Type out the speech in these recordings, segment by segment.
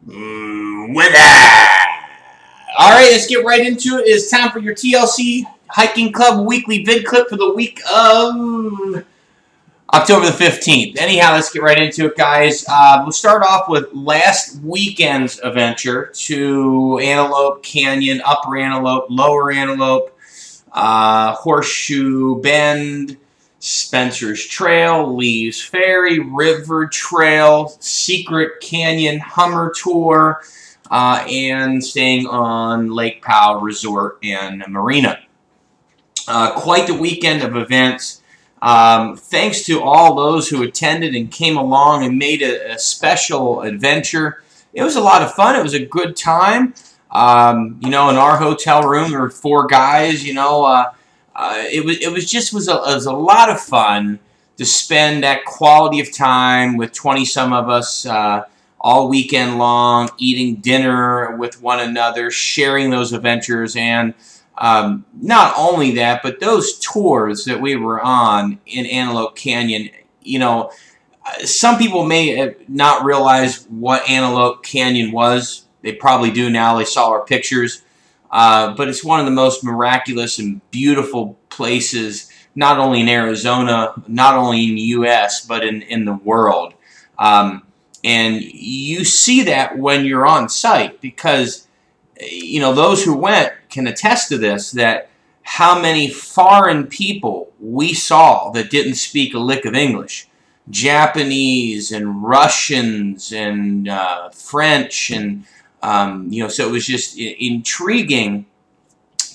With that. Alright, let's get right into it. It's time for your TLC Hiking Club weekly vid clip for the week of October the 15th. Anyhow, let's get right into it, guys. We'll start off with last weekend's adventure to Antelope Canyon, Upper Antelope, Lower Antelope, Horseshoe Bend, Spencer's Trail, Lee's Ferry, River Trail, Secret Canyon Hummer Tour, and staying on Lake Powell Resort and Marina. Quite the weekend of events. Thanks to all those who attended and came along and made a special adventure. It was a lot of fun. It was a good time. You know, in our hotel room, there were 4 guys. You know, it was a lot of fun to spend that quality of time with 20-some of us all weekend long, eating dinner with one another, sharing those adventures, and not only that, but those tours that we were on in Antelope Canyon. You know, some people may not realize what Antelope Canyon was. They probably do now. They saw our pictures. But it's one of the most miraculous and beautiful places, not only in Arizona, not only in the U.S., but in the world. And you see that when you're on site because, you know, those who went can attest to this, that how many foreign people we saw that didn't speak a lick of English. Japanese and Russians and French and you know, so it was just intriguing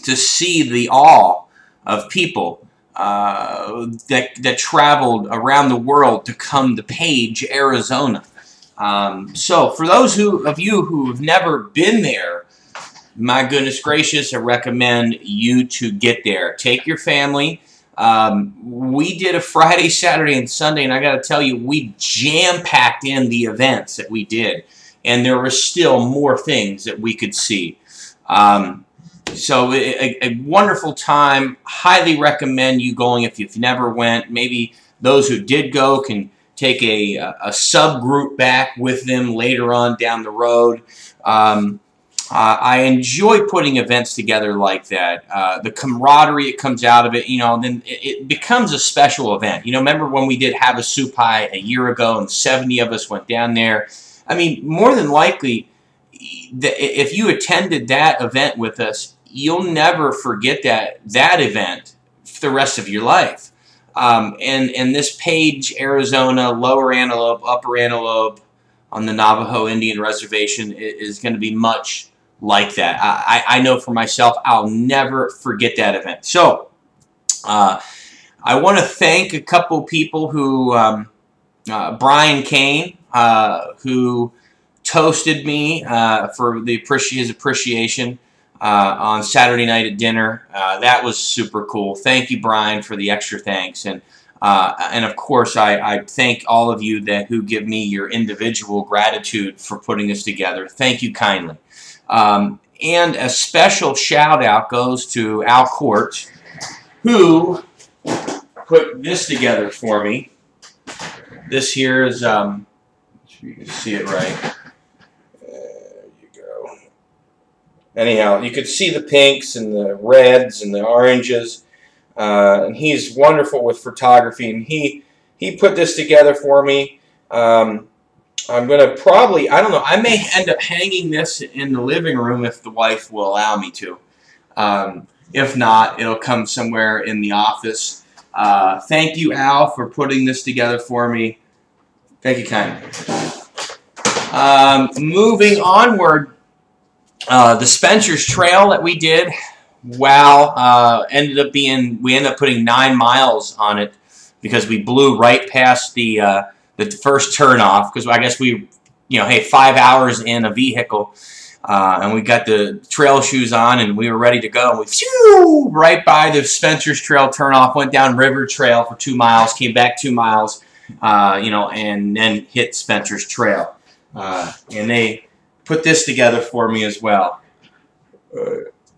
to see the awe of people that traveled around the world to come to Page, Arizona. So for those of you who have never been there, my goodness gracious, I recommend you to get there. Take your family. We did a Friday, Saturday, and Sunday, and I got to tell you, we jam-packed in the events that we did. And there were still more things that we could see. So a wonderful time. Highly recommend you going if you've never went. Maybe those who did go can take a subgroup back with them later on down the road. I enjoy putting events together like that. The camaraderie that comes out of it, you know, then it becomes a special event. You know, remember when we did Have a Soup Pie a year ago and 70 of us went down there? I mean, more than likely, if you attended that event with us, you'll never forget that event for the rest of your life. And this Page, Arizona, Lower Antelope, Upper Antelope on the Navajo Indian Reservation is going to be much like that. I know for myself, I'll never forget that event. So, I want to thank a couple people who, Brian Kane, who toasted me for his appreciation on Saturday night at dinner. That was super cool. Thank you, Brian, for the extra thanks. And of course, I thank all of you who give me your individual gratitude for putting this together. Thank you kindly. And a special shout out goes to Al Court, who put this together for me. This here is, you can see it right. There you go. Anyhow, you could see the pinks and the reds and the oranges. And he's wonderful with photography. And he put this together for me. I'm going to probably, I don't know, I may end up hanging this in the living room if the wife will allow me to. If not, it'll come somewhere in the office. Thank you, Al, for putting this together for me. Thank you kindly. Moving onward, the Spencer's Trail that we did, wow, we ended up putting 9 miles on it because we blew right past the first turnoff because I guess we, you know, hey, 5 hours in a vehicle, and we got the trail shoes on and we were ready to go. And we phew, right by the Spencer's Trail turnoff, went down River Trail for 2 miles, came back 2 miles, you know, and then hit Spencer's Trail. And they put this together for me as well.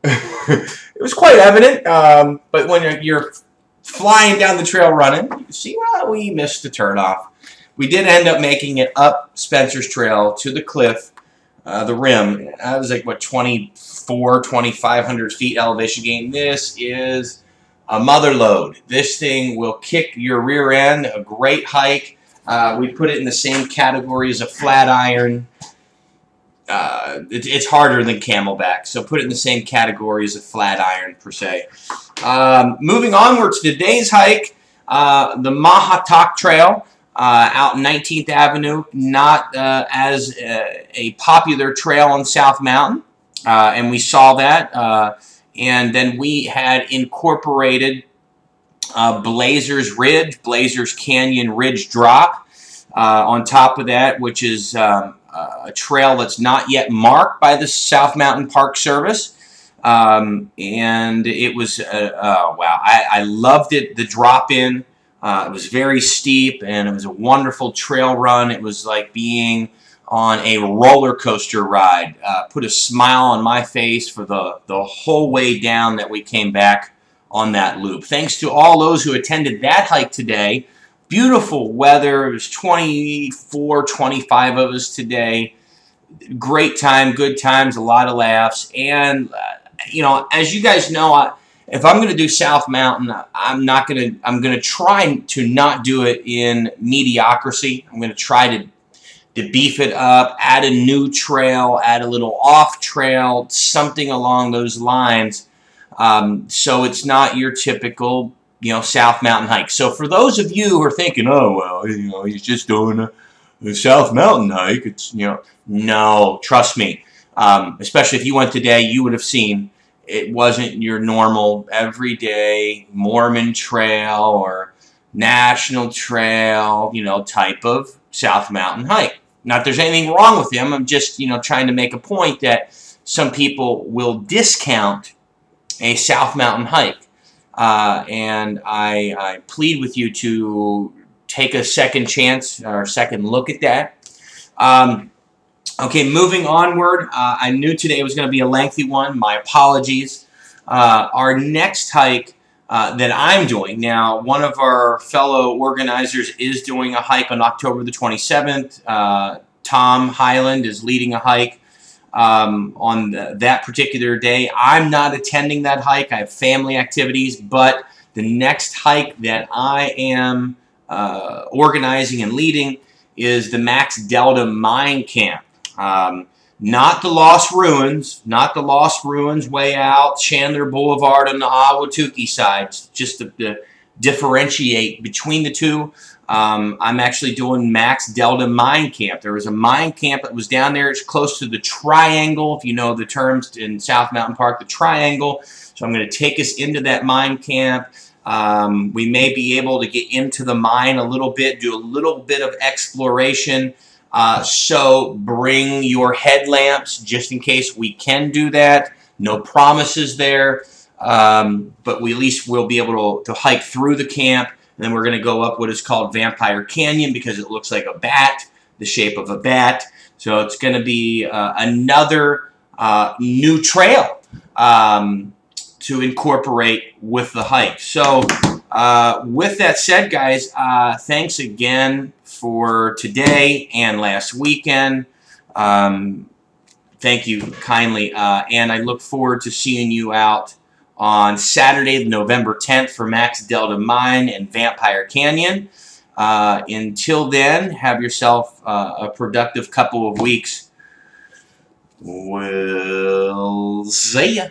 It was quite evident, but when you're flying down the trail running, you can see, well, we missed the turnoff. We did end up making it up Spencer's Trail to the cliff the rim. That was like, what, 2,500 feet elevation gain. This is a mother load. This thing will kick your rear end. A great hike. We put it in the same category as a flat iron. It's harder than Camelback, so put it in the same category as a flat iron, per se. Moving onward to today's hike, the Mahatak Trail out 19th Avenue, not as a popular trail on South Mountain, and we saw that. And then we had incorporated Blazers Ridge, Blazers Canyon Ridge Drop on top of that, which is a trail that's not yet marked by the South Mountain Park Service. And it was, oh, wow, I loved it, the drop-in. It was very steep, and it was a wonderful trail run. It was like being on a roller coaster ride. Put a smile on my face for the whole way down that we came back on that loop. Thanks to all those who attended that hike today. Beautiful weather. It was 24, 25 of us today. Great time, good times, a lot of laughs. And, you know, as you guys know, if I'm going to do South Mountain, I'm going to try to not do it in mediocrity. I'm going to try to beef it up, add a new trail, add a little off trail, something along those lines. So it's not your typical, you know, South Mountain hike. So for those of you who are thinking, oh, well, you know, he's just doing a South Mountain hike, it's, you know, no, trust me. Especially if you went today, you would have seen it wasn't your normal, everyday Mormon trail or national trail, you know, type of South Mountain hike. Not that there's anything wrong with them. I'm just, you know, trying to make a point that some people will discount a South Mountain hike. And I plead with you to take a second chance or second look at that. Okay, moving onward. I knew today was going to be a lengthy one. My apologies. Our next hike that I'm doing. Now, one of our fellow organizers is doing a hike on October the 27th. Tom Highland is leading a hike on that particular day. I'm not attending that hike. I have family activities, but the next hike that I am organizing and leading is the Max Delta Mine Camp. Not the Lost Ruins, not the Lost Ruins way out Chandler Boulevard on the Ahwatukee side, just to differentiate between the two. I'm actually doing Max Delta Mine Camp. There was a mine camp that was down there. It's close to the Triangle, if you know the terms in South Mountain Park, the Triangle. So I'm going to take us into that mine camp. We may be able to get into the mine a little bit, do a little bit of exploration. So bring your headlamps just in case we can do that. No promises there, but we at least will be able to hike through the camp. And then we're going to go up what is called Vampire Canyon because it looks like a bat, the shape of a bat. So it's going to be another new trail to incorporate with the hike. So with that said, guys, thanks again for today and last weekend. Thank you kindly. And I look forward to seeing you out on Saturday, November 10th for Max Delta Mine and Vampire Canyon. Until then, have yourself a productive couple of weeks. We'll see ya.